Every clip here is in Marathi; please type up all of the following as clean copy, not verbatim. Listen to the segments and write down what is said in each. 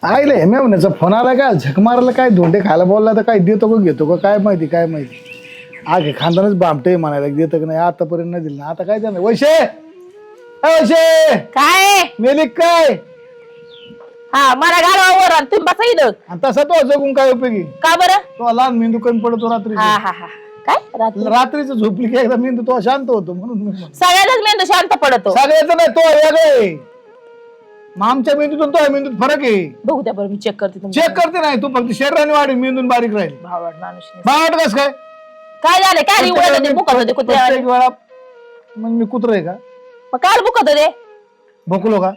आईले मेवण्याचा फोन आला काय झक मारायला काय धोंडे खायला बोलला तर काय देतो का घेतो का काय माहिती आगे खानदानच बामटे म्हणायला देतं का नाही आतापर्यंत नाही दिलं ना आता काय त्यानं वैशे वैशे काय मेली काय हा मला घालवा वर तुम्ही बसा इथं आणि तसा तो जगून काय उपयोगी का बरं तो लहान मेंदू कमी पडतो रात्री हा हा हा काय रात्री रात्रीच झोपली की एकदा मेंदू तो शांत होतो म्हणून मी म्हणतो. सगळ्याचाच मेंदू शांत पडतो सगळ्याचं नाही तो वेगळे मग आमच्या मेंदूतून तो मेंदूत फरक आहे बघू द्या बरं मी चेक करते तुमचं चेक करते नाही तू फक्त शरीराने वाढी मेंदून बारीक राहील भावड माणूस नाही. बावट कस काय काय झालं काय उडत होते बुकत होते कुत्र्या प्रत्येक वेळा मग मी कुत्र आहे का मग काय बुकत होते भोकलो का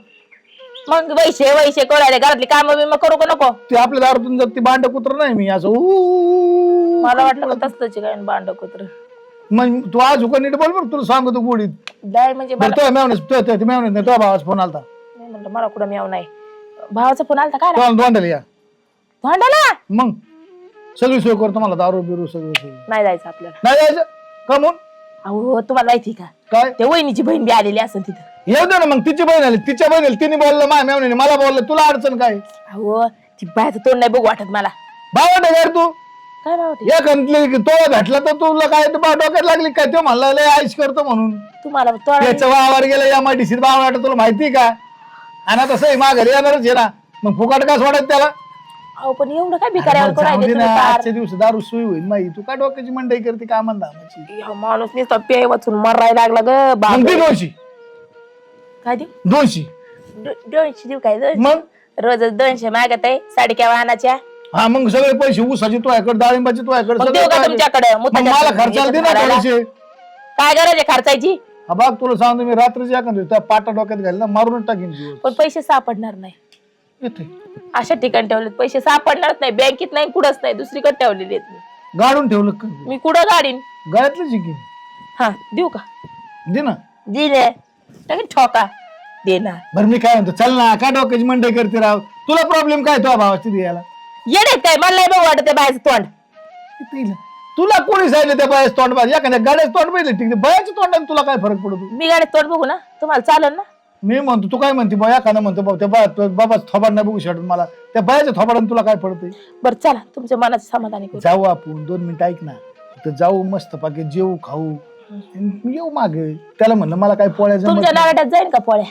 मग वैशे वैशे करायला घरातली काम बिम करू का नको ते आपल्या दारातून जर ती बांड कुत्र नाही मी असं ऊ मला वाटलं तसलंच काय बांड कुत्र मग तू आज हुका नीट बोल बरं तुला सांगतो गोडीत डाय म्हणजे बरं तो मेवण्यास नाही तो भावाचा फोन आलता मी म्हणलं मला कुठं मिळव नाही भावाचा फोन आलता काय तो दोंडाला या भांडाला मग सगळी सोय करतो मला दारू बिरू सगळी सोय नाही जायचं आपल्याला नाही जायचं का म्हणून अहो तुम्हाला माहिती का काय ते वहिनीची बहीण बी आलेली असेल तिथं येऊ दे ना मग तिची बहीण आली तिच्या बहीण आली तिने बोललं माझ्या मेवण्याने मला बोललं तुला अडचण काय अहो ती बायचं तोंड नाही बघू वाटत मला भावट आहे तू काय भाव ते? या कंतली तो भेटला तर तुला काय डोक्यात लागली काय तो म्हणला लय आईश करतो म्हणून तुम्हाला तोंड त्याचं वावर गेलं या माटीशीत भाव वाटत तुला माहिती का आणि तसं माघारी येणारच आहे ना मग फुकाट का सोडत त्याला अहो पण एवढं काय भिकाऱ्यावर जाऊ दे करायचं ना, तुम्ही पार? आजच्या दिवस दारू सुई होईल माई तू काय डोक्याची मंडई करते का म्हणता ह्यो माणूस नुसता पेय वाचून मरायला लागला ग बाप मग ती 200 काय देऊ 200 दोनशे देऊ काय दोनशे? मग रोज 200 मागत आहे साडक्या वाहनाच्या हा मग सगळे पैसे ऊसाचे तुझ्याकडे डाळिंबाचे तुझ्याकडे मग सगळे देऊ का तुझ्याकडे. तुमच्याकडे मग मला खर्चाला दे ना थोडेसे काय गरज आहे खर्चायची हा बघ तुला सांगतो मी रात्रीची एखादी त्या पाटा डोक्यात घाल ना मारूनच टाकीन दिवस पण पैसे सापडणार नाही येते अशा ठिकाणी ठेवलेत पैसे सापडणार नाही बँकेत नाही कुठंच नाही दुसरीकडे ठेवलेले आहेत मी. गाडून ठेवलं का मी कुठं गाडीन गळ्यातलं जिकीन हा देऊ का दे ना दिले टाकीन ठोका देणार बरं मी काय म्हणतो चल ना काय डोक्याची मंडई करते राव तुला प्रॉब्लेम काय तुझ्या भावाची द्यायला येडे काय मला नाही बघू वाटत बायचं तोंड तुला कोणी सांगितलं त्या बायाच तोंड पाहिजे एखाद्या गाड्याच तोंड पाहिजे ठीक आहे बायाच्या तोंडाने तुला काय फरक पडतो मी गाडीत तोंड बघू ना तुम्हाला चालेल ना मी म्हणतो तू काय म्हणते बाया एखादा म्हणतो बाबा त्या बाबा थोबाड नाही बघू शकत मला त्या बायाच्या थोबाडाने तुला काय पडतंय बरं चला तुमच्या मनाचं समाधानी करू जाऊ आपण 2 मिनिटं ऐक ना तर जाऊ मस्त पाके जेऊ खाऊ आणि येऊ मागे त्याला म्हणलं मला काय पोळ्या जमत तुमच्या नाही. नागाट्यात जाईल का पोळ्या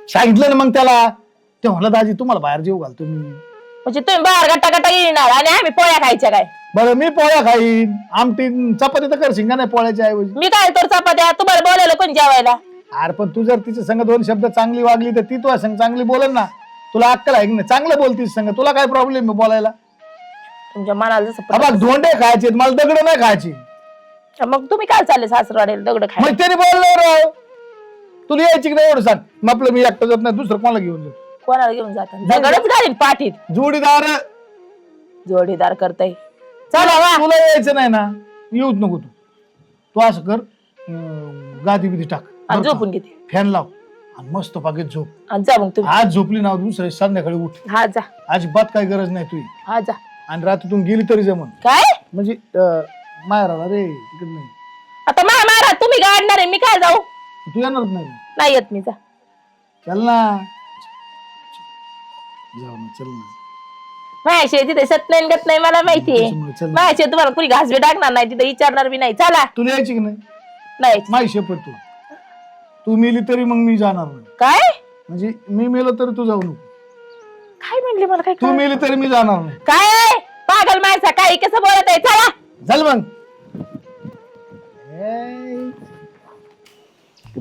सांगितलं ना मग त्याला ते म्हणलं दाजी तुम्हाला बाहेर जेऊ घालतो मी म्हणजे तुम्ही बाहेर गट्टा गट्टा येणार आणि आम्ही पोळ्या खायच्या काय बरं मी पोळ्या खाईन आमटी चपाती तर करशील का नाही पोळ्याच्या ऐवजी मी काय तर चपात्या तुम्हाला बोलायला कोण जेवायला अरे पण तू जर तिच्या संग 2 शब्द चांगली वागली तर ती तुझ्या संग चांगली बोलेल ना तुला अक्कल आहे की नाही चांगलं बोलतीस संग तुला काय प्रॉब्लेम आहे बोलायला तुमच्या मनाला जसं बघ धोंडे खायचे मला दगड नाही खायची पटलं. मग तुम्ही काय चालले सासरवाडीला दगड खाय मग त्याने बोललो राव तुला यायची की नाही एवढं सांग मग आपलं मी एकटं जात नाही दुसरं कोणाला घेऊन जाऊ कोणाला घेऊन जातात दगडच घालीन पाठीत जोडीदार जोडीदार करताय चला वा तुला यायचं नाही ना येऊच नको तू असं कर गादी बिदी टाक आणि झोपून घेते फॅन लाव आणि मस्त पाकीत झोप आणि जा मग तुम्ही आज झोपली ना दुसऱ्या संध्याकाळी उठ हा जा अजिबात काही गरज नाही तुझी हा जा आणि रात्रीतून गेली तरी जमन काय म्हणजे माहेराला रे तिकडे नाही आता मारा तुम्ही गाडणार आहे मी काय जाऊ तू येणारच नाही नाही येत मी जा चल ना जाऊ ना चल ना माझ्या तिथे सत्यनारायण गत नाही मला माहितीये त्याच्यामुळे चल ना. माझ्या तुम्हाला कुणी घास बी टाकणार नाही तिथे विचारणार बी नाही चला तुला यायची की नाही नाही माझी शपथ तू मेली तरी मग मी जाणार नाही काय म्हणजे मी मेलो तरी तू जाऊ नको काय म्हणले मला काय तू कळलं? मेली तरी मी जाणार नाही काय पागल माणसा काय कसं बोलत आहे चला चल मग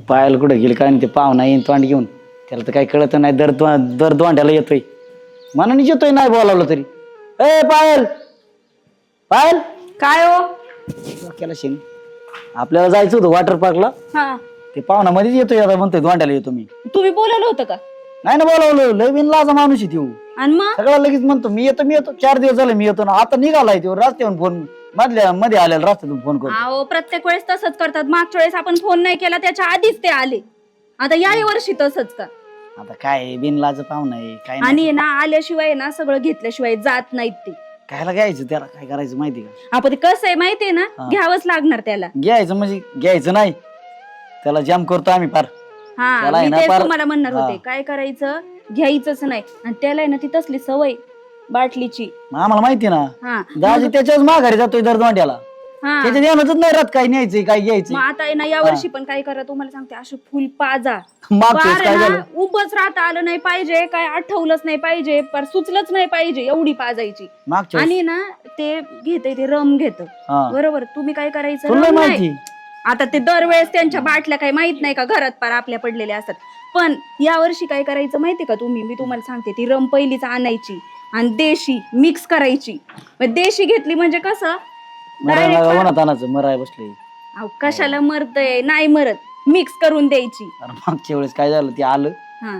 पायाला कुठे गेले काय ते पाहुणा येईन तोंड घेऊन त्याला तर काही कळत नाही दर दोंड्याला येतोय मनाने येतोय नाही बोलावलं तरी ए पायल पायल काय हो केला शेण आपल्याला जायचं होतं वॉटर पार्कला हा ते पाहुणा मध्येच येतोय आता म्हणतोय दोंड्याला येतो मी तुम्ही बोलवलं होतं का नाही ना बोलावलं लय बिन लाजा माणूस आहे त्यो आणि मग सगळा लगेच म्हणतो मी येतो 4 दिवस झाले मी येतो ना आता निघालाय तो रस्त्यावरून फोन मध्ये आलेला रस्त्यातून फोन करतो अहो प्रत्येक वेळेस तसंच करतात मागच्या वेळेस आपण फोन नाही केला त्याच्या आधीच ते आले आता याही वर्षी तसंच का आता काय बिन लाज पाहुणा आहे काय नाही आणि ना आल्याशिवाय ना सगळं घेतल्याशिवाय जात नाहीत ते कायला घ्यायचं त्याला काय करायचं माहिती का आपण ते कसं आहे माहितीये ना हा. घ्यावंच लागणार त्याला घ्यायचं म्हणजे घ्यायचं नाही त्याला जाम करतो आम्ही पार हा त्याला आहे मी ना तेच फार- तुम्हाला म्हणणार हा. होते काय करायचं घ्यायचंच नाही. आणि त्याला आहे ना ती तसली सवय बाटलीची. मग आम्हाला माहिती ना हा दाजी त्याच्याच माघारी जातोय दर दोंड्याला. हा त्याच्या ध्यानातच नाही राहत काय न्यायचंय काय घ्यायचंय. मग आता आहे ना या वर्षी पण काय करा तुम्हाला सांगते, अशी फुल पाजा. मागच्या वेळेस काय झालं उभंच राहता आलं नाही पाहिजे, काय आठवलंच नाही पाहिजे, पर सुचलंच नाही पाहिजे, एवढी पाजायची. मागच्या आणि ना ते घेते ते रम घेत हा. बरोबर. तुम्ही काय करायचं, तुला रम माहिती नाही. आता ते दरवेळेस त्यांच्या बाटल्या काही माहित नाही का घरात पार आपल्या पडलेल्या असतात. पण या वर्षी काय करायचं माहितीये का तुम्ही, मी तुम्हाला सांगते, ती रम पहिलीच आणायची आणि देशी मिक्स करायची. मग देशी घेतली म्हणजे कसं मरायचं मराय बसले. अहो, कशाला मरतय, नाही मरत, मिक्स करून द्यायची. अरे मागच्या वेळेस काय झालं ते आलं हा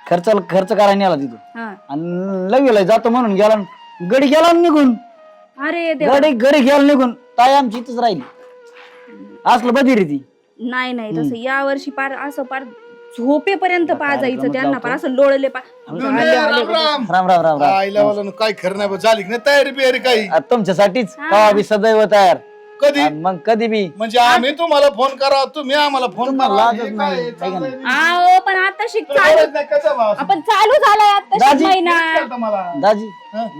खर्च करायला नेला तिथं हा. आणि लगेला जातो म्हणून गेला गडी गेला निघून. अरे देवा. गडी गेला निघून ताई आमची इथंच राहिली. असलं बधी रे ती. नाही नाही तसं या वर्षी पार असं पार झोपेपर्यंत पाजायचं त्यांना, पार असं लोळले राम राम राम राम राम राम. आईला वाला काय खरं नाही बा, झाली की नाही तयारी बियारी काही? आता तुमच्यासाठीच कवा बी सदैव तयार. कधी आणि मग कधी बी म्हणजे आम्ही तुम्हाला फोन करा, तुम्ही आम्हाला फोन तुम्हाला करा. लाजच हे नाही, काय काय चाललंय? आओ पण आता चालू गरज नाही, कसं बा? आपण चालू झालाय आता दाजी, महिना. विचारतं मला. दाजी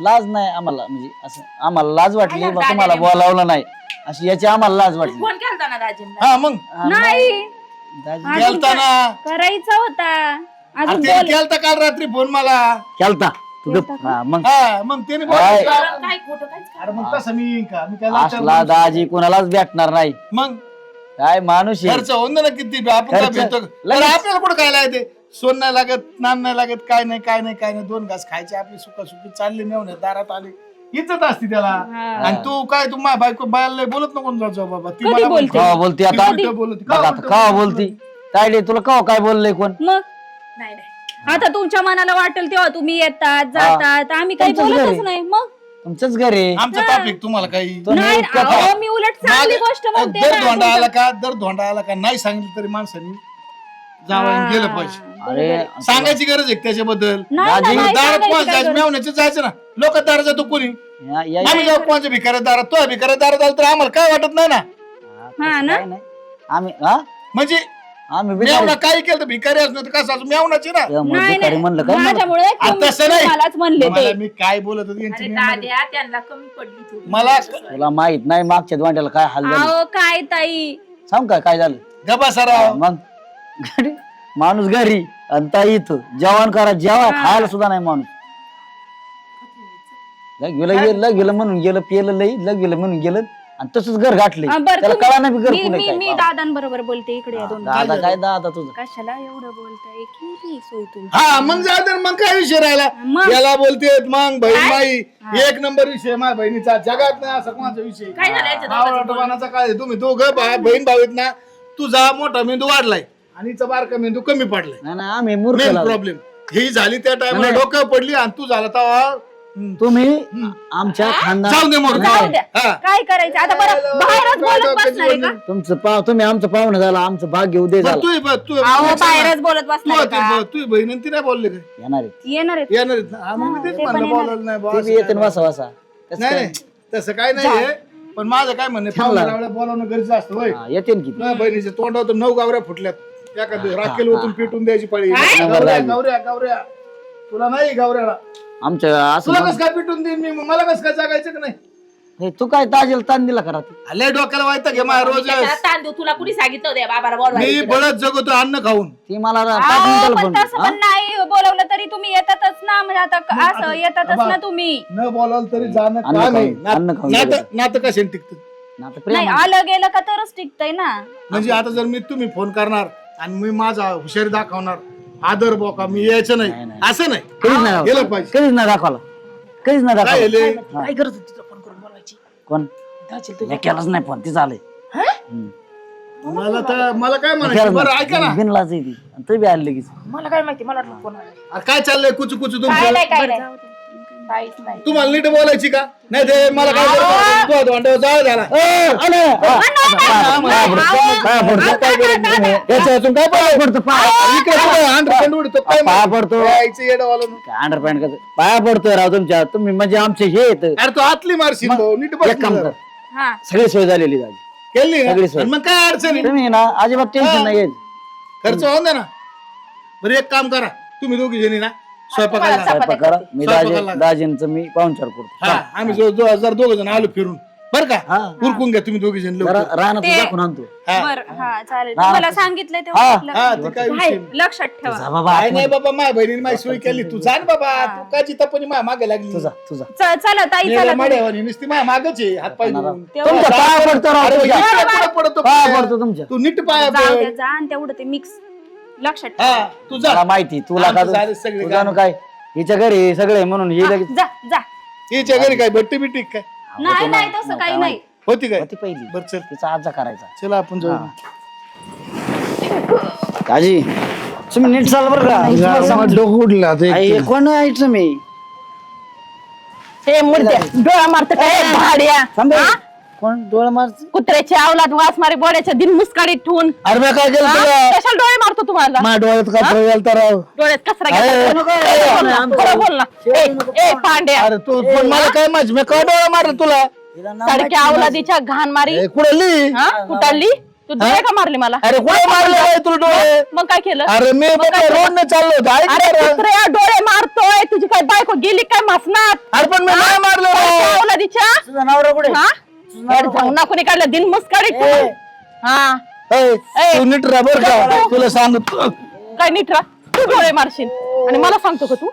लाज नाही आम्हाला, म्हणजे असं आम्हाला लाज वाटली बा तुम्हाला बोलावलं नाही अशी याची आम्हाला लाज वाटली. फोन केलता ना दाजींना. हा मग नाही दाजी अजून केलता ना. करायचा होता अजून अरे त्याने केलता काल रात्री फोन मला. केलता तू गप. हा, मग हा मग त्याने काय? बोलायचं. काय खोटं काहीच अरे मग तसं मी येईन का? मी काय असला लाचार दाजी कोणालाच भेटणार नाही. मग काय माणूस आहे. खर्च होऊन ना किती आपण काय खर्च भेटतो लगेच. आपल्याला कुठं काय लागते? सोन नाही लागत, नाम नाही लागत, काय नाही काय नाही काय नाही. 2 घास खायचे आपली सुखासुखी चालली मेवण्यात दारात आली इज्जत असते त्याला. आणि तू काय तू माझ्या बायको बायाला लय बोलत नको जाऊ बाबा. ती कधी मला बोलते? कवा बोलती आता ती उलटं बोलते. बघ आता कवा बोलती तायडे तुला कवा काय बोललंय कोण. मग नाही नाही. आता तुमच्या मनाला वाटेल तेव्हा तुम्ही येतात जातात, आम्ही काही तुमचंच बोलतच घरी. नाही. मग तुमचंच घर आहे. आमचा टॉपिक तुम्हाला काही तुम्ही नाही इतकं अहो, मी उलट चांगली गोष्ट म्हणते दर ना धोंडा आला तुमच्या- का दर धोंडा आला का नाही सांगितलं तरी माणसांनी जावं गेलं पाहिजे. अरे सांगायची गरज आहे का त्याच्याबद्दल? नाही ना, दाजी, नाही दारात सांगायची कोण काय जायचं गरज. मेवण्याचं जायचं ना. लोक दारात जातो कोणी या- या- आम्ही जाऊ कोणाच्या भिकाऱ्या दारात, तो भिकाऱ्या दारात आला तर आम्हाला काय वाटत नाही ना. हा ना. काय नाही आम्ही हा म्हणजे आम्ही मेवणा काय केलं तर भिकारी असणार तर कसं असं मेवणाची ना. नाही भिकारी म्हणलं काय मला? माझ्यामुळे आता तसं नाही. मलाच म्हणले मला ते. मी काय बोलत होतो अरे यांची मी- दाद्या त्यांना कमी पडली थोडी. मला तुला माहित नाही मागच्या वाट्याला काय हाल झाले. अहो काय ताई, सांग काय झालं गबा सराव मग घरी माणूस घरी आणि ताई इथं जेवण करा जेवा खायला सुद्धा नाही माणूस. लग गेलं म्हणून गेलं पियलं लई लग गेलं म्हणून गेलं आणि तसंच घर गाठले हा, बरं, त्याला तुम्ही- कळा नाही घर मी कुठे मी मी दादांबरोबर बोलते, इकडे या दोन. दादा काय दादा तुझं कशाला एवढं बोलताय, किती सोय तुमची. हा मग जाऊ दे ना, मग काय विषय राहिला? मग? याला बोलते मग बहीण माई एक नंबर विषय माझ्या बहिणीचा जगात नाही असा कोणाचा विषय. काय झालं याच्या दोघांचं आवडतपणाचा काय आहे? तुम्ही दोघं बहीण भाऊ आहेत ना. तुझा मोठा मेंदू वाढलाय आणि हिचा बारका मेंदू कमी पडलाय. नाही नाही आम्ही मूर्ख मेन लागलो. प्रॉब्लेम ही झाली त्या टायमाला डोकं पडली आणि तू झाला तेव्हा तुम्ही आमच्या खानदान जाऊ दे मोर जाऊ द्या. हा. काय करायचं आता, बरं बाहेरच बोलत बसणार आहे का? तुम्ही आमचं पाहुणं झाला आमचं भाग्य उदय झाला तू अहो बाहेरच बोलत बसणार आहे का? तुझी बहीण आणि ती नाही बोलले काय येणार आहेत. येणार आहेत. येणार आहेत ना. हा, मग मी तेच ते पण म्हणलं येणार. बोलायला नाही बुवा, ते असं बी येते काय. वासा वासा तसं नाही काय? नाही, तसं काय नाहीये. पण माझं काय म्हणणं पाहुण्याला बोलावणं गरजेचं असतं होय. हा, येते ना किती माझ्या बहिणीच्या तोंडावर 9 गावऱ्या फुटल्यात. एखादं राखेल ओतून पेटून द्यायची पळी. काय? गावऱ्या गावऱ्या गावऱ्या तुला नाही गावऱ्याला. आमचं असं तुला कसं काय पेटून देईन मी? मग मला कसं काय जागायचं का नाही? हे तू काय ताजेल ताण दिला करा लय डोक्याला वायता घे माझ्या रोज. त्याला तांदूळ तुला कुणी सांगितलं होतं या बाबाला मी बोलवायचं? बळच जगतो अन्न खाऊन. ती मला 5 अहो, मिनिटाला पण फोन तसं पण नाही बोलवलं तरी तुम्ही येतातच ना, म्हणजे आता असं येतातच ना तुम्ही. न बोलावलं तरी जाणं अन्न काम आहे. खाऊन- अन्न खाऊन नातं कशाने टिकतं? नाही आलं गेलं का तरच टिकतंय ना. म्हणजे आता जर तुम्ही फोन करणार आणि मी माझा हुशारी दाखवणार आदर बोका मी यायचं नाही असं नाही. कधीच नाही गेलं दाखवला. पाहिजे. कधीच नाही दाखवला कधीच नाही काय दाखवला झाले? काय करत होती तिचा फोन करून बोलवायची? कोण मी केलाच नाही फोन ती चालय मला काय म्हणायचं बरं ऐका ना. बिनलाच आहे ती आणि तू बी आली लगेच मला काय माहिती, मला वाटलं फोन आला. अरे काय चाललंय कुचू कुचू काय तुमचं? नाही काय नाही काहीच नाही. तुम्हाला नीट बोलायची का नाही? ते मला काय धोंड्यावर जाळ झाला. याच्यातून काय पाय पडतो? इकडे पुढे अंडरपॅन्ट उडतो काय पाया पडतो यायचं येडवालं. अंडरपॅन्ट कसं पाया पडतोय राव तुमच्या तुम्ही म्हणजे आमचे हे येत अरे तू आतली मारशील भाऊ, नीट बस एक काम ना. कर हा सगळी सोय झालेली झाली केली ना? सगळी सोय. आणि मग काय अडचण आहे? तुम्ही ना अजिबात टेन्शन नाही घ्यायचं. खर्च होऊन दे ना. बरं एक काम करा तुम्ही दोघी जणी ना स्वयंपाकाला तुम्हाला स्वयंपाक करा मी स्वयंपाकाला. दाजींचं मी पाहुणचार करतो हा आम्ही जर दोघ जण आलो फिरून बरं का हा. उरकून घ्या तुम्ही दोघी जण जरा लवकर. रानात ते- दाखवून आणतो बर हा चालेल तुम्हाला सांगितलंय तेव्हा हा. आपलं- हा ते काय विषय आहे, नाही. लक्षात ठेवा जा बाबा काय नाही बाबा माझ्या बहिणीने माझी सोय केली तू जाण बाबा तू काय चितापणी माझ्या मागे लागली तुझा तुझा चला ताई चला तुम्ही. माड्यावानी नुसती माझ्या मागच आहे हात पाय धुवून. तुमच्या पाया पडतो राव, अरे तुझ्या. इकडे पुढे पडतो पाया काय? पडतो तुमच्या तू नीट पाया जाऊ द्या पड. जा आणि तेवढं ते मिक्स लक्षात ठेवा हा तू जा मला माहिती तुला का आमचं झालं सगळे तुझा नु काय हिच्या घरी सगळे म्हणून ही लगेच जा जा हिच्या घरी काय भट्टी बिट्टी काय नाही नाही तसं काही नाही होती काय ती पहिली बरं चल तिचा आजा करायचा चला आपण जाऊ काजी तुम्ही नीट चाल बरं का तुम्हाला सांगितलं. डोकं उडलं आता आई, एक. कोण यायचं मी हे मुर्द्या डोळा मारत काय भाड्या थांबे. कोण डोळा मारत कुत्र्याची अवलाद वास मारे बोड्याच्या दिन मुस्काडीत ठेवून अरे मी काय केलं तुला कशाला डोळे मारतो तुम्हाला माझ्या डोळ्यात काय प्रयोग तर राव डोळ्यात कचरा अरे, गेला. खरं बोल ना, खरं बोल ना. ए पांड्या अरे तू पण मला काय माहिती मी काय डोळा मारला तुला सारख्या अवलादीच्या घाण मारी ए, कुठे ली हा कुठाली तू डोळे का मारले मला अरे कुठे मारले बाई तुला डोळे मग काय केलं अरे मी रोडने चाललो होतो ऐक अरे ना रे. कुत्र्या डोळे मारतोय तुझी काय बायको गेली काय मासनात अरे पण मी नाही मारलो राव. अवलादीच्या तुझा नवरा कुठे हा अरे जाऊ ना कोणी काढलं दिन मुस्काडीत ठेवून. हा ए, तू नीट राहा बरं का तुला सांगतो काय नीट राहा तू डोळे मारशील आणि मला सांगतो का तू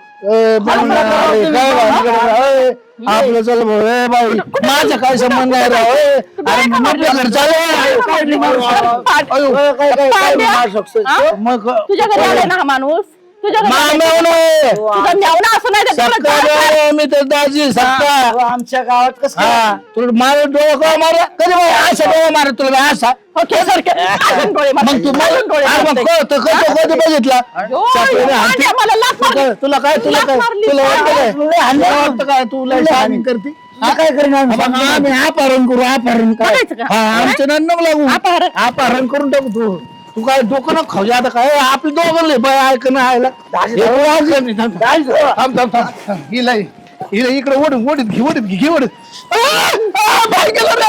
बघ ना, अरे, काय भानगड आहे राव, ए. आपलं चल भाऊ ए बाई माझा काय संबंध नाही राव ए. अरे म्हटलं घर चालू हा? मग तुझ्या घरी आलाय ना हा माणूस तुझ्या घरी आलाय. मामेवणे तुझा मेवणा असं नाही तर तुला सक्का जायचं. रे, मी तर दाजी सक्का आमच्या गावात कसं हा तुला मार डोळा का मारा कधी बाई असा डोळा मारा तुला बाई असा हो, केसारखे. अजून डोळे मग मारते. तू अजून डोळे मारते. कधी बघितला ओ, सापडे हाती. पांड्या, मला लाथ मारली. तुला काय तुला काय लाथ मारली. तुला वाटतं काय तुला वाटतं काय तुला शामिंग करते काय करीन आम्ही अपहरण करू अपहरण काय बघायचं का? हा आमच्या नन्न लागू अपहरण? अपहरण करून टाकू तू काय डोकं ना खाऊ आता काय आपलं दोघं बाय ऐकणं आयला हिला हिला इकडे ओढत घे ओढत बाय गेलं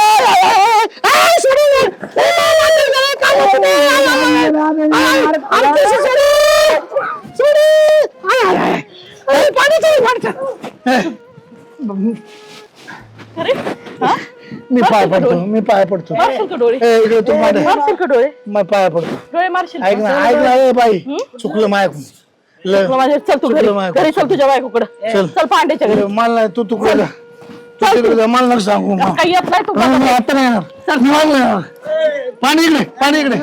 अरे, हा? मी पाय पडतो मारशील का डोळे ए, इकडे तू माझ्या मारशील का डोळे पाय पडतो डोळे मारशील ऐक ना ए बाई चुकलं माझ्याकडून चल तू घरी चुकलं माझ्याकडून. घरी चल तुझ्या बायकोकडे चल. चल पांड्याच्या घरी मला नाही, तू तुकडे जा तू तिकडे जा, मला नको सांगू मग. काही येत नाही तू मी आता नाही येणार. मी मला नाही येणार. पाणी इकडे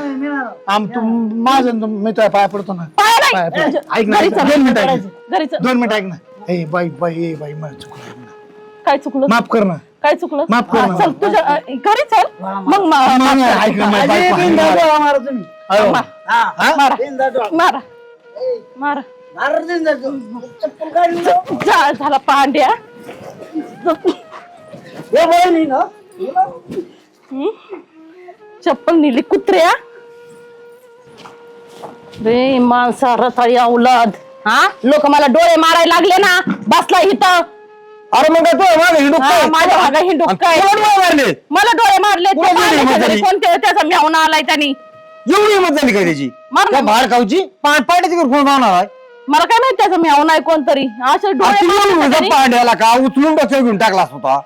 तू माझं आणि मी तुझ्या पाय पडतो ना पाय पाय नाही. पडतो. ऐक ना घरी चल. 2 मिनिट ऐक घरी चल. 2 मिनिट ऐक ना ए बाई मला चुकलं काय चुकलं माफ कर ना काय चुकलं माफ कर हा, ना. चल तुझ्या घरी चल मग ऐक ना माझी बायको आहे. मारा तुम्ही अयो. मारा मारा मारा जा झाला पांड्या हम्म? चप्पल नेली कुत्र्या रे माणसा रताळी अवलाद हा लोक मला डोळे मारायला लागले ना बसला इथं अरे मग तू मागे हिंडू हा, माझ्या भागा हिंडू काय मारले मला डोळे मारले कोण डोळे मारले? कोणते त्याचा मेवणा आलाय त्यांनी एवढी हिंमत झाली काय त्याची मार ना. भाड खाऊची पाण्याची कोण पाहणार आहे मला काय माहित त्याचा मेवणा आहे कोणतरी असे डोळे मारले त्यांनी. पांड्याला का उचलून डोक्यावर घेऊन टाकलास होता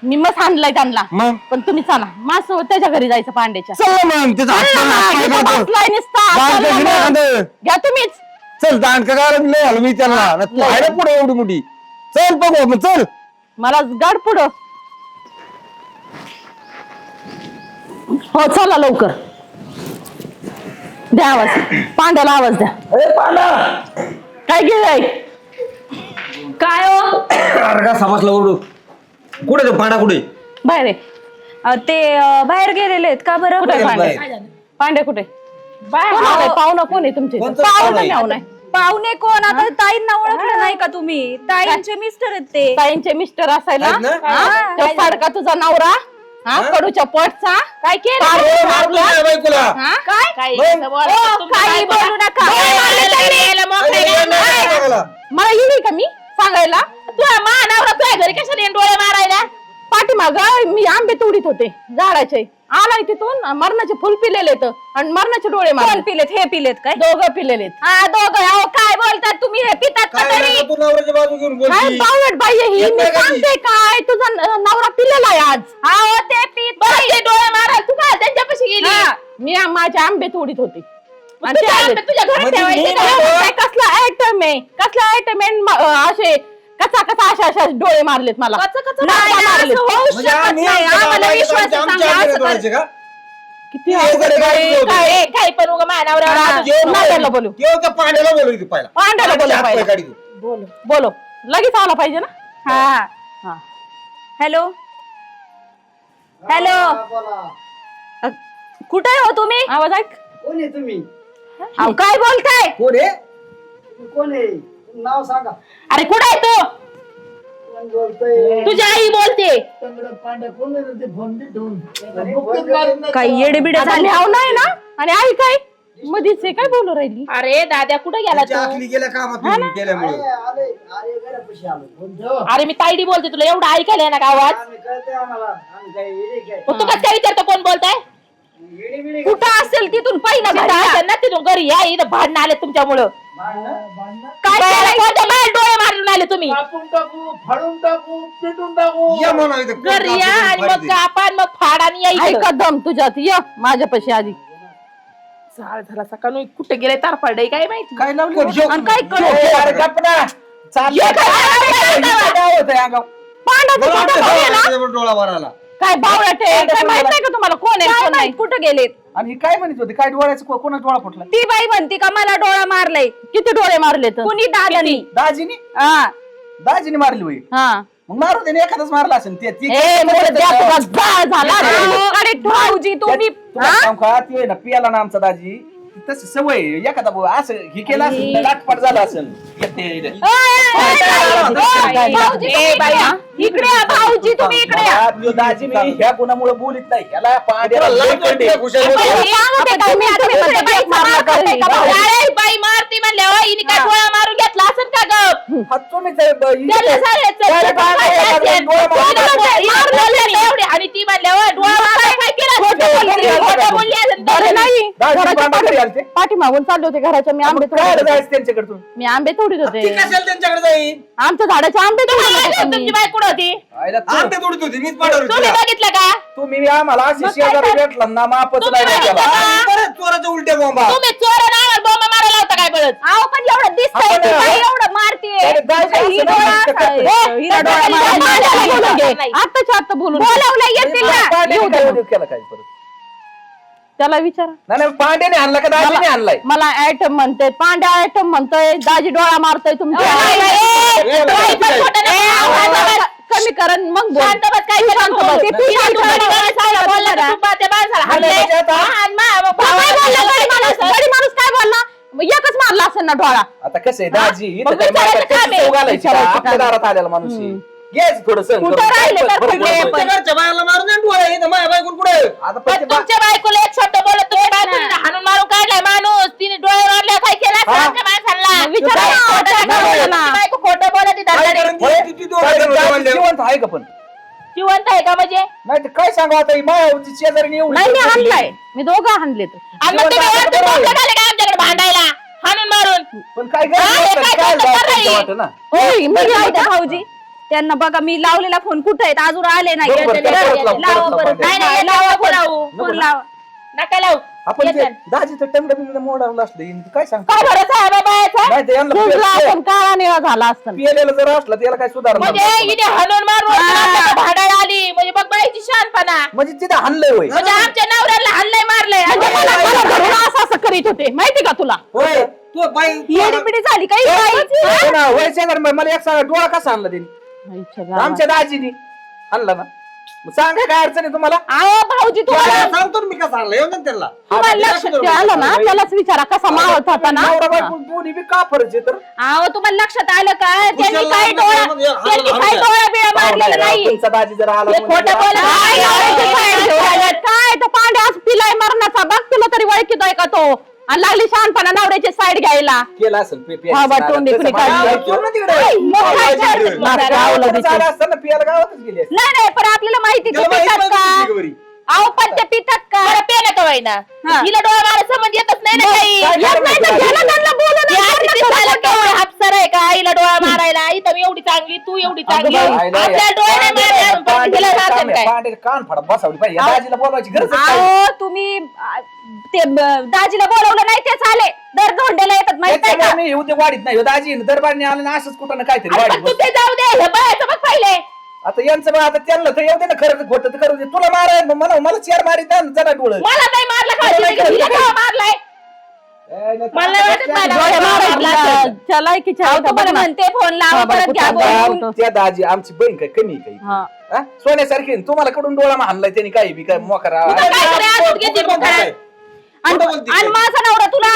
मी मग आणलाय त्यांना मग पण तुम्ही चला माझ्यासोबत त्याच्या घरी जायचं पांड्याच्या चल मग त्याचा हात पाय नाक पाय इथं काढतो. बसलाय नुसता. बांध चल घे ना ना, मग. बांध. घ्या तुम्हीच चल दांड का काय लय झालं मी त्यांना ना तू आहे ना पुढे एवढी मोठी चल बघू मग चल मला गाड पुढं हो चला लवकर द्या आवाज पांड्याला आवाज द्या काय गेलाय काय हो अरे का समजलं ओरडू कुठे तो पांडा कुठे बाहेर आहे. ते बाहेर गेलेले आहेत का बरं कुठे बाहेर. पांडे पांडे कुठे कोण आलंय? पाहुणा कोण आहे तुमचे कोणतं पाहुणा पाहुणा आहे? मेवणा आहे. पाहुणे कोण आता ताईंना ओळखलं नाही का तुम्ही ताईंचे मिस्टर आहेत ते ताईंचे मिस्टर असायला आहेत ना? हा? तो फाडका तुझा नवरा हा कडूच्या पोटचा काय केलं बायकोला हा? काय ओ, काही बोलू नका मला येईल का मी सांगायला तुझ्या नवरा तुझ्या घरी कशाने डोळे मारायला पाठी पाठीमाग मी आंबे तोडीत होते झाडाचे, आलाय तिथून मरणाचे फुल पिलेले आणि मरणाचे डोळे कोण मारले. पिलेत? हे पिलेत काय? दोघं पिलेले. हा दोघं. अहो काय बोलतात तुम्ही? हे पितात का काय तरी? नका तू नवऱ्याच्या बाजू घेऊन काय बोलती बावळट बाई आहे ही, येत मी नाही का सांगते काय तुझा नवरा पिलेला आहे आज. अहो ते पित डोळे मारा तू काय त्यांच्यापाशी गेली. मी माझे आंबे तोडीत होते आणि ते आले. तुझ्या घरात म्हणजे ठेवायचे मी का? नाही कसला आयटम आहे, कसला आयटम आहे. असे कचा कचा अशा डोळे मारलेत मला. नाही, मारलेत. असं होऊ म्हणजे शकत आम्ही नाही. आमच्या आम्हाला बाबाला विश्वास आमच्या सांगा, आंब्याला असं कर. तोडायचे का? किती हे अवघड आहे बाई. सगळं काय काय पण उगा माझ्या नवऱ्यावर जेव नात्याला बोलू. तेव्हा त्या पांड्याला बोलू इथे पहिला. पांड्याला बोलू हात पाय पाहिजे. काढी तू. बोलो लगेच आला पाहिजे ना. हा. हा. हॅलो हॅलो, कुठे हो तुम्ही? आवाज ऐक. कोण आहे तुम्ही? अहो काय बोलताय? कोण आहे? कोण आहे? नाव सांगा. अरे कुठे आहे तू? कोण बोलतोय? तुझी आई बोलते. तंगडं पांड्या कोण आहे ते फोन बी ठेवून? काही येडेबिडे आता झाले? न्याव नाही ना. आणि आई काय मधीच आहे, काय बोलू राहिली. अरे दाद्या कुठे गेला तुमच्या आखली गेल्या कामात केल्यामुळे आले आले घरापाशी आलो. फोन ठेव. अरे मी ताईडी बोलते, तुला एवढं ऐकायला ना का आवाज. आम्ही कळतंय आम्हाला. आम्ही काय येडे काय? तू कसं काय विचारतो कोण बोलताय. येडे बिडे कुठं असेल तिथून पहिलं घरी या. ना तिथून घरी या, इथं भांडणं आले तुमच्यामुळं. भांडणं काय करायचं? डोळे मारून आले तुम्ही. कापून टाकू, फाडून टाकू, पेटून टाकू. या म्हणा इथं. घरी या आणि मग कापान मग फाडान या. ऐका दम तुझ्यात ये माझ्यापाशी आधी. झाड झाला सकाळी कुठे गेले तार पडले काय माहिती. काय लावलं? आणि काय करू? अरे गप्पा. चाललंय काय होतंय अंगावर? पांडाचं मला छोटं वाटतं भाऊ आहे ना? त्याच्यावर डोळा भरायला. काय बावळट आहे, काय माहित नाही का तुम्हाला कोण आहे काय कोण नाही. माहित कुठं गेलेत? आणि काय म्हणत होते? काय डोळ्याचं कोणाचा डोळा फुटला? ती बाई म्हणती का मला डोळा मारलाय. किती डोळे मारले तर कुणी? दादानी. दाजीनी हा. दाजीनी मारली होई. हा. मग मारू दे ना, एखादाच मारला असेल ते ए मोठ्या तुझा जाळ झाला. अरे भाऊजी तुम्ही ते ना पियाला ना आमचा दाजी तशी सवय आहे. एखादा असं हे केलं असेल तर लाटपाट झाला असेल. येते इथे. भाऊजी ए बाई, हा? इकडे या. भाऊजी तुम्ही इकडे या. तो दाजी मी ह्या गुणामुळे बोलीत नाही. ह्याला पांड्याला लय लाज वाटते कळते. खुशाल आपण बोलतो. हे सांगते का तुम्ही आता दुसऱ्या बाईचा मार खाताय का भाऊ? बाई मारती म्हणल्यावर हिने काय डोळा मारून घेतला असेल का ग. हात तुम्हीच आहे, त्याला सांगायचं, त्याला काय पांड्या असेल? डोळा मारून मारलं एवढे आणि ती म्हणल्यावर डोळा मारला काय केलं असेल? खोटं बोलली असेल. अरे नाही दाजी पांड्या घरी आलते. पाठीमागून चालले होते घराच्या. मी आंबे काय तोडीत जायचं त्यांच्याकडे तू? मी आंबे तोडीत होते. ती कशाला त्यांच्याकडे जाईल? आमच्या झाडाचे आंबे तोडीत होते. तुमची बाई कुठं होती? आईला तू- आंबे तोडत होती मीच पाठवली तुम्ही तिला. बघितलं का? तुम्ही आम्हाला अशी शेजारी भेटला ना मापच तुम्ही नाही बघितलं त्याला. का? आणि परत चोराच्या उलट्या बोंबा. तुम्ही चोर नावावर बोंबा मारायला होता काय परत? अहो पण एवढं दिसतंय आपण- ती बाई एवढं मारतीये. अरे दाजी ही असं डोळा नाही असा- शकत. हिला डोळा मारला. आत्ताच्या आत्ता बोलून बोलावलं येतील ना. पांड्याने काय उद्योग केला काय परत? त्याला विचारा. नाही नाही, पांड्याने आणला का दाजीने आणलाय? मला आयटम म्हणते, पांड्या आयटम म्हणतोय, दाजी डोळा मारतोय तुमच्या. कमी करण मग बोल. शांत बस, काय शांत बस. ते तू शांत बस. बोलला ना. गडी माणूस काय बोलला? एकच मारला असेल ना डोळा. आता कसं आहे दाजी इथं मग काय विचारायचं मारतात, काम त्याची आहे. चव घालायची का? विचारायचं आपल्या काम आहे. दारात आलेला माणूस आहे. घ्यायचं थोडं सहन कुठं करून. राहिले तर बरोबर, कुठले बरोबर. पण. घरच्या बायाला मारून नाही डोळा येतं. माझ्या बायकोन कुठे? आता पण ते बा- तुमच्या बायकोला एक शब्द बोलत तुम्ही बायकोला हाणून मारून काढलाय माणूस. तिने डोळे मारले काय केलं असेल हा. आमच्या माणसाला? विचारा ना, खोटं नाही, नका बोलू ना. बायको खोटं बोलत आहे काय दादाने. करून होय? ती दोघं काय जण होते दाजी म्हणल्यावर. जिवंत आहे का पण? जिवंत आहे का म्हणजे? नाही तर काय सांगू आता ही मायावरची शेजारी एवढी नाही मी पडली. हाणलाय. मी दोघं हाणले तर. आणि मग तुम्ही वरती बोलत आले का आमच्याकडे भांडायला हाणून मारून? पण काय हा, हे गरज काय काय करता नाही? वाटत ना. होय, मी जाऊ हाय द्या का? भाऊजी. त्यांना बघा मी लावलेला फोन कुठे आहेत अजून आले नाही. बरोबर, येते- परत येते- लाव, लावा परत लाव, परत. नाही, नाही, लावा नको फोन. लावू. फोन लावा. नका लावू. आपण ते येतात. दाजीचं टंगडं बिंगडं मोडावलं असलं हिने काय सांगतो? काय भरोसा आहे बाबा याचा? नाही तर यांना सुजला पे- असेल, काळा निळा झाला असतं. पिलेलं जर असलं त्याला काय सुधारणार म्हणजे नाही. हिने हाणून मारून आपल्याला भांडायला आली म्हणजे बघ बाईची शहाणपणा. म्हणजे तिथे हाणलंय होय. म्हणजे आमच्या नवऱ्याला हाणलंय मारलंय. मला धरून असं करीत होते माहिती का तुला? होय तू बाई येडीबिडी झाली काही बाई. हो ना, होय शेजारी, मला एक सांगा डोळा कसा आणला त्यांनी? आमच्या दाजीनी आणला ना. मग सांगा काय अडचण आहे तुम्हाला? अहो भाऊजी तुम्हाला सांगतो ना मी कसा आणला येऊन ना त्याला. तुम्हाला लक्षात आलं ना त्यालाच विचारा कसा मारत होता ना. नवरा बायको दोन्ही बी काफरच आहे तर. अहो तुम्हाला लक्षात आलं का त्यांनी खुशाल काय लावून डोळा मध्ये हात त्यांनी घालून काय द्या. डोळा बिळा मारलेला नाही. तुमचा दाजी जर आला हे खोटं बोलत आहे. काय काय तो पांड्यास पिलाय मरणाचा बघ तुला तरी ओळखीतोय का तो? आणि लागली शहाणपणा नवऱ्याची साईड घ्यायला. केलं असेल हा, बा, तोंडी कुणी काढली. झालं असतं ना पियाला गावातच गेली असती. नाही पण आपल्याला माहिती त्याला माहिती पितात नव्हती का? तुझी घरी. अहो पण ते पितात का? बरं, पेलं का वाईना? हा. हिला डोळा मारा समज येतच नाही ना काही. काय येत नाही तर करायचं? घ्यायला त्यांना बोलू नका. या किती झालं केवढं हापसर आहे का हिला डोळा मारायला? आई तर मी एवढी चांगली, तू एवढी चांगली. आपल्या डोळे नाही मारले, पण तिला राहते काय? पांडे कान फाडा बसावली पाहिजे या दाजीला बोलवायची गरज काय? अहो तुम्ही दाजीला बोलवलं नाही तेच आले दर धोंड्याला येतात माहित आहे का? त्याच्यामुळे मी येऊ ते वाढीत नाही दाजी दरबारने आलं ना असंच कुठं ना काहीतरी अरे पण वाढीत तू बसतो. ते जाऊ दे, हे बायाचं बघ पहिले. आता यांचं बा आता त्यांना तर येऊ दे ना खरं खोटं तर करू दे तुला माराय मला चेअर मारित जरा डोळं मला नाही मारला का? हिला केव्हा मारलाय? मला नाही वाटत मला डोळे मारायला. चलाय की अहो, तुम्हाला म्हणते फोन लावा परत घ्या बोलून. त्या दाजी आमची बहीण काय कमी आहे काही सोन्यासारखी आहे. तुम्हाला कडून डोळा मानलाय त्यांनी काही बी काय मोकरा आणि माझा नवरा तुला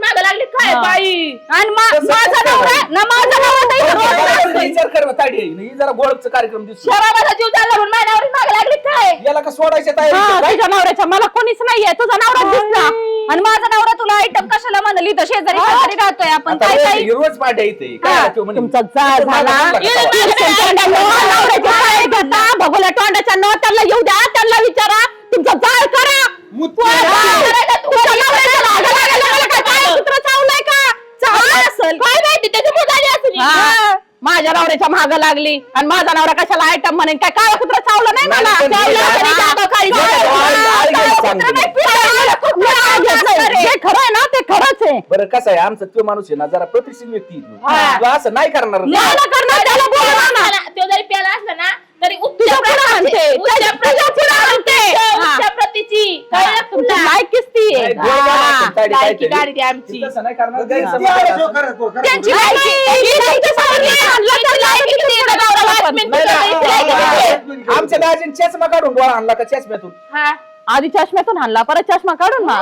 माग लागली काय बाई? आणि माझा नवरा ना माझा नवरा तर इथं रोज असतोय. विचार कर ताडी ही जरा गोळचा कार्यक्रम दिसतो शराबाचा जीव चालला म्हणून माझ्या नवरी माग लागली काय? याला का सोडायच्या तयारी तुझ्या नवऱ्याच्या मला कोणीच नाहीये, तुझा नवरा दिसला. आणि माझा नवरा तुला आयटम कशाला म्हणली तर शेजारी शेजारी राहतोय आपण काय काय रोज पाठ येते काय तो म्हणे तुमचा जाळ झाला. भगोल्या तोंडाच्या न त्यांना येऊ द्या, त्यांना विचारा तुमचा जाळ करा. काय माहिती त्याची मुदाली असेल. माझ्या नवऱ्याच्या माग लागली आणि माझा नवरा कशाला आयटम म्हणेन काय काळा कुत्रा चावलं नाही मला. जे खरं आहे ना ते खरंच आहे. बरं कसं आहे आमचा तो माणूस आहे ना जरा प्रतिष्ठित व्यक्ती आहे. तो असं नाही करणार तो जरी प्याला असला ना तरी उच्च प्रतीची लायकीच ती आहे. लायकी गाडी ती आमची. तसं नाही करणार त्यांची आमच्या दाजीने चष्मा काढून डोळा आणला का चष्म्यातून आधी चष्म्यातून आणला परत चष्मा काढून ना.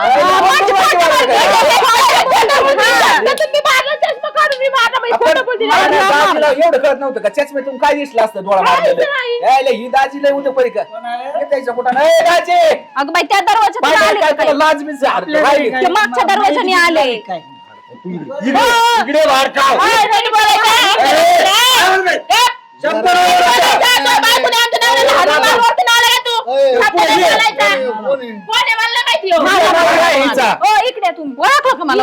दाजीला एवढं कळत नव्हतं का चष्म्यातून काय दिसलं असतं डोळा मारलेलं ही दाजी लय उद्या परी का त्याच्या कुठं नाही दाजी अगं बाई त्या दरवाजात काय तुला लाज बीज ते मागच्या दरवाजाने आले. इकडे वाढ का इकडे तुम्ही ओळखलं का मला?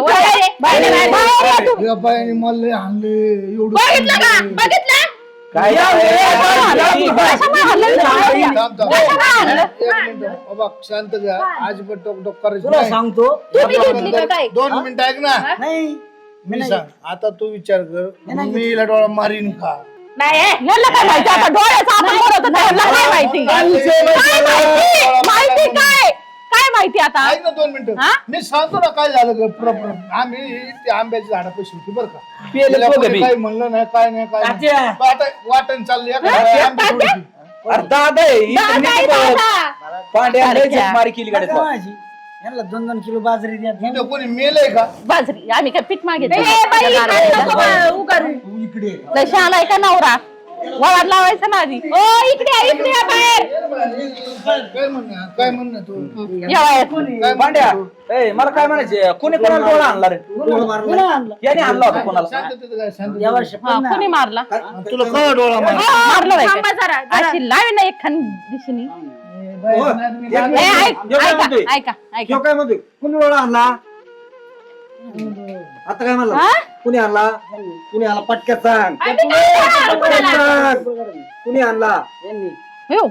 बाईने मला आणले एवढं बघितलं का? बघितलं काय बाबा शांत घ्या आज पण टोक टोक करायचं तुला नाही. सांगतो तुम्ही घेतली का काय? 2 मिनिटं ऐक ना नाही मी सांग आता तू विचार कर मी हिला डोळा मारीन का? नाही यांना काय माहिती आता डोळ्याचं आपण बोलतो त्यांना काय माहिती? काय विषय काय माहिती? माहिती काय? काय माहिती आता? ऐक ना 2 मिनिटं मी सांगतो ना काय झालं आम्ही ते आंब्याची झाडं पैसे होती बरं का पेलं तिला पोगं कोणी बी. काही म्हणलं नाही काय नाही काय नाही. तात्या. पण आता वाटण चालली आंबे तोडली. अरे दादा आहे. इथं नीट पांड्या लय झकमारी केली गाड्यात बा. माझी यांना 2-2 किलो बाजरी द्या इथं कोणी मेलंय का? बाजरी आम्ही काय पीठ मागितलं? तू इकडे ये. लय शहाणा आहे का नवरा? वळात लावायचं ना आधी. ओ इकडे या बाहेर. काय म्हणणं तू या बाहेर. काय पांड्या ए मला काय म्हणायचे कोणी कोणाला डोळा आणला रे डोळा मारला. याने आणला होता कोणाला शांततेत काय शांत या वर्षी हा, कोणी मारला? तुला कळ डोळा मार मारलं बाई थांबा काय? जरा अशी लावी ना एक खान दिशेनी. ऐका ह्यो काय म्हणतोय कुणी डोळा आणला आता काय म्हणला कुणी आणला कुणी आणला पटक्यात सांग पटक्यात सांग कुणी आणला हो.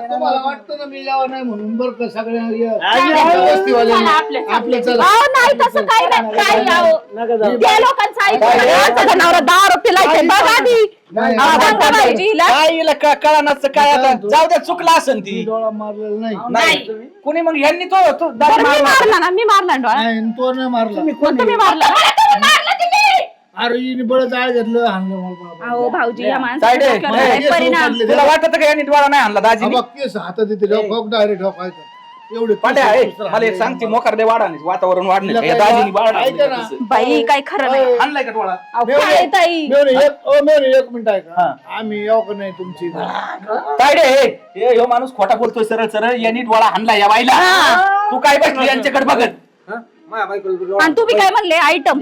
तुम्हाला वाटतं ना मी यावं नाही म्हणून बरं का सगळ्या वस्तीवाल्यांनी आपलं चला अहो नाही तसं काही नाही काही अहो. त्या लोकांचं ऐकलं नवरा 10 रुपये लायचे बघ आधी. नाही, सांगा भाऊजीला. काय हिला कळा नसतं काय आता जाऊ द्या चुकला असन ती मी डोळा मारलेला नाही नाही कुणी मग ह्यांनी तो बरं, मी मारला ना मी मारला डोळा. नाही, तो नाही मारला तुम्ही मारला. अरे हिने बळच आळ घेतलं हाणलं मला बाबा. अहो भाऊजी या साईड आहे. माणसाचा परिणाम तुला वाटत का यांनी डोळा नाही आणला दाजी हा बघ, केस हातात येते डायरेक्ट ढोकायचं एवढे पांड्या मला एक सांगते मोकारडे वाढा नाही वातावरण वाढणे दाजीनी ऐका ना. बाई काय खरं नाही आणलाय का डोळा अहो, काय ताई मेवणे एक मिनिट ऐका आम्ही येऊ का नाही तुमची काय रे हे ह्यो माणूस खोटा बोलतोय सरळ सरळ यांनी डोळा हाणला या बाईला तू काय बसली यांच्याकडे बघत माझ्या बायकोला आणि तुम्ही काय म्हणले आयटम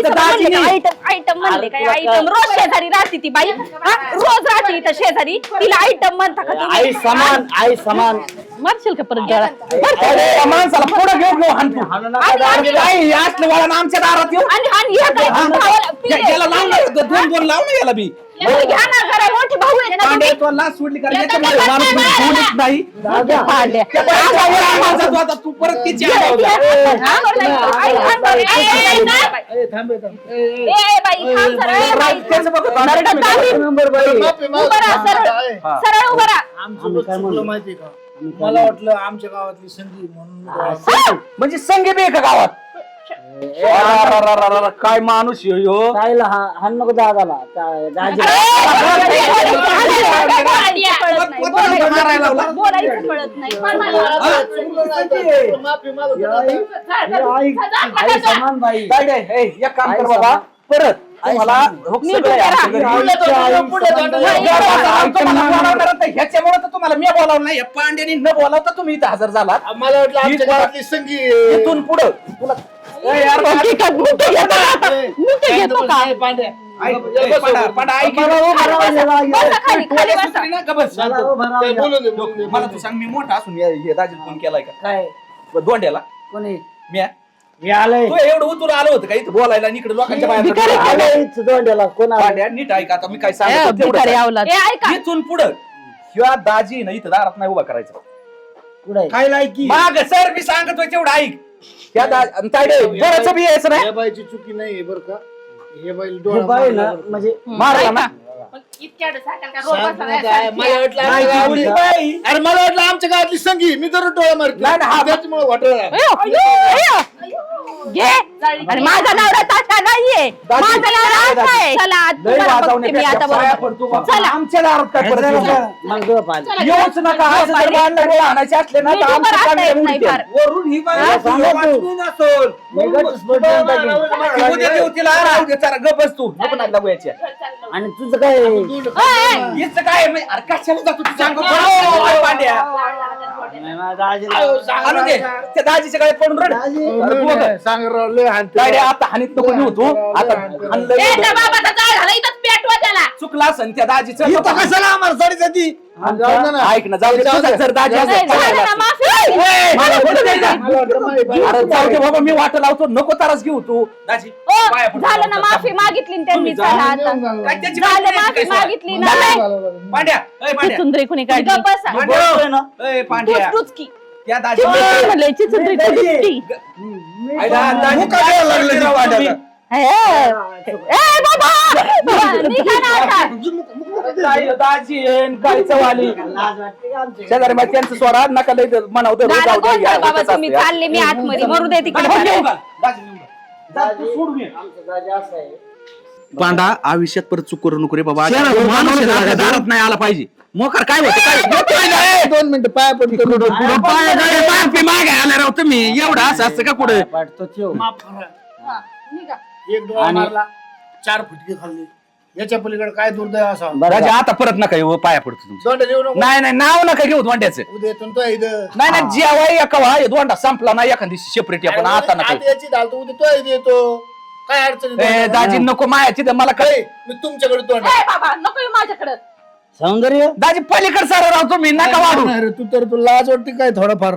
आयटम म्हणले काय आयटम रोज शेजारी राहते ती बाई रोज राहते इथं शेजारी तिला आयटम म्हणता का तुम्ही? आई समान आई समान मारशील का परत जरा या माणसाला पुढे घेऊन घेऊ हाणतो काय असलं वाळा आमच्या दारात येऊ आणि हे काय भावाला- याला लावणार दोन लाव ना याला बी याला घ्या ना जरा मोठे भाऊ आहे ना तुम्ही. पांड्या तुला लाच सोडली कारण याच्यामुळे माणूस बोलत नाही पांड्या. त्या बाईचा वर आवाज जातो आता तू परत तिची आवाज द्या. माफी सरळ उभं राहा माहिती का मला वाटलं आमच्या गावातली संधी म्हणून म्हणजे संगे बी एका गावात अररररररर, काय माणूस ह्यो ताईला हाण नको दादाला दाजी मारायला लावला. बोलायचं कळत नाही आई समान बाई काय रे, हे, एक काम कर बाबा परत तुम्हाला ह्याच्यामुळे तर तुम्हाला मी बोलावलं नाही पांड्यानी न बोलावता तुम्ही इथं हजर झालात मला वाटलं आमच्या गावातली संगी इथून पुढं तुला ए, यार, मुके घेतो का पांड्या ऐक, ए, पांडा, ऐक. बसा खाली खाली बसा सुटली ना, का बस? बोलू दे मला तू सांग मी मोठा असून हे दाजीला फोन केलाय का काय दोंड्याला कोणी मी मी आलोय तू एवढं उतरून आलं होतं का इथं बोलायला आणि इकडे लोकांच्या बाहेर आलोय दोंड्याला कोण आलं? पांड्या नीट ऐका आता मी काय ए, सांगतो तेवढं भिकारी सांग. अवलाद. ए ऐका इथून पुढं किंवा दाजी ना इथं दारात नाही उभा करायचं कुठे काय लायकी माग सर मी सांगतोय तेवढं ऐक त्या बरंच बी यायचं नाही या बाईची चुकी नाही बरं का हे बाई हे बाई ना म्हणजे मारला ना अरे मला वाटलं आमच्या गावातली संगी मी तर डोळा मारतो नाही, नाही, हा- त्याच्यामुळे वाटलं घे आणि माझा नवरा ताशा नाहीये माझा नवरा असा आहे. चला आज लय तुम्हाला बघते मी वाजवण्यापेक्षा आता पाया बरोबर पडतो बाबा. आमच्या दारात काय परत येऊ नका. मग झोप आली. येऊच नका असं जर बांधलं डोळे आणायचे असले ना मी तर उभं आमच्या राहता येत कांड्या नाही उडतील. फार. वरून ही बाई सांगा तू. वाचून असेल. मी घटस्फोट देऊन टाकीन. उद्या देऊ तिला राहू दे जरा गप बस तू नको नाही लागू याच्या आणि तुझं काय हिचं काय आहे? अरे कशाला जातो तू सांग बरं. पांड्या नाही, माझ्या दाजीला- आणून दे त्या दाजीच्या गळ्यात पडून रड अरे तू बघ. सांग लय हाणते. काय रे, आता हानीत नको नेऊ तू आता हाणलंय ए, एवढं. त्या बाबाचा जाळ झाला इथंच पेटवा त्याला चुकला असन त्या दाजीचं इथं कशाला आम्हाला साडी जाती जाऊ दे ना. ऐक ना जाऊ दे तुझा जर दाजी नाही, असेल झालं तर ना, माफी. ए, मला कुठं जायचं? मला वाटलं माहिती बाई. अरे जाऊ दे बाबा मी वाट लावतो नको तारच घेऊ तू दाजी ओ, पाया पडतो. झालं ना माफी मागितली ना त्यांनी चला आता काय त्याची झालं माफी माफी नाही मागितली ना पांड्या ए पांड्या चिचुंद्री कुणी काढली गप्प बसा. बोलतोय ना. ए पांड्या डुचकी त्या दाजी चिचुंद्री म्हणले चिचुंद्री कुठली? ए, बाबा निघा ना आता. दाजी काय चवाली लाज वाटते का आमची? शेजारी मग त्यांचं सोडा नका लय म्हणावं झालं गोंधळ बाबा तुम्ही चालले मी आतमध्ये मरू दे तिकडे आमचं दाजी असं आहे. पांडा आयुष्यात परत चूक करू नको रे बाबा दारात नाही आला पाहिजे मोकार काय होतं 2 मिनिटं पाया पडतो काय मागे आला राव तुम्ही एवढं असं असतं का पुढे वाटतो ठेव. निघा. एक डोळा मारला 4 फुटके खाल्ली याच्या पलीकडे काय दुर्दैव असा बरं का? आता परत नका येऊ पाया पडतो तुमचं दोंड देऊ नको नाही नाही नाव नका घेऊ दोंड्याचं उद्या येतो तो इथं नाही नाही जेव्हा एका वा दोंडा संपला ना एखादी सेपरेट आपण आता नका आता याची घालतो उद्या तो इथे येतो काय अडचण ए, दाजी नको मायाची तर मला काय मी तुमच्याकडे तोंड ए, बाबा नको येऊ माझ्याकडं सौंदर्य दाजी पलीकडे सारा राव तुम्ही नका वाढू नाही रे, तू तर तू लाज वाटते काय थोडंफार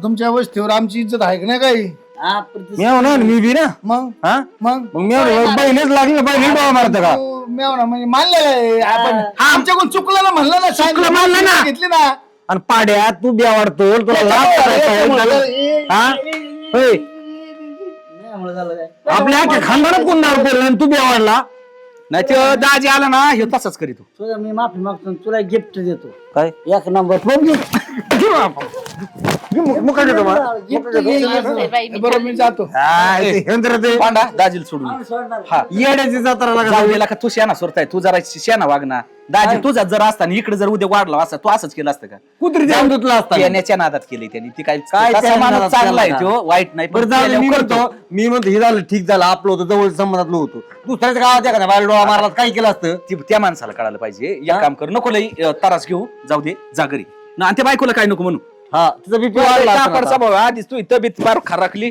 तुमच्या वस्तीवर आमची इज्जत आहे का नाही काही हा प्रतिष्ठा. मी बी ना मग हा मग मग मी बहिणीच लागली बहिणी डोळा मारत का तू मेवना म्हणजे मानलेलं आहे आपण आमच्याकडून चुकलं ना म्हणलं ना चुकलं म्हणलं ना. घेतली ना आणि पाड्या तू बी आवडतो तुला लाभ करायचा हा होय. त्यामुळे झालं काय? आपल्या अख्ख्या खानदारात कोण दारू पेरलं आणि तू बी आवडला नाही ते दाजी आला ना हे तसंच करीतो तुला मी माफी मागतो आणि तुला गिफ्ट देतो काय एक नंबर मुका घेतो मग. बरोबर मी जातो. हा, ते यंत्र ते पांडा दाजीला सोडून हा येड्याची जत्रा जाऊ लागला. गेला का तू शेणा सोडताय तू जरा शेणा वाग ना दाजी तुझा जर असता आणि इकडे जर उद्या वाढला असता तू असंच केलं असतं का कुत्री जाऊन धुतला असता. येण्याच्या नादात केली त्यांनी ती काय काय तसा त्या माणूस नादात चांगला आहे केला? तो वाईट नाही बरं पण जाऊ दे, मी केल्यावर म्हणतो मी म्हणतो हे झालं ठीक झालं आपलं होतं जवळ संबंधातलं होतं दुसऱ्याच्या गावात एखाद्या बाहेर डोळा मारला तर काय केलं असतं. त्या माणसाला कळायला पाहिजे एक काम कर नको लई तारास घेऊ जाऊ दे जा घरी आणि त्या बायकोला काय नको म्हणू हा तिचा बीपी वाढला असता कापडचा आता. भाऊ आधीच तू तब्येत फार खराकली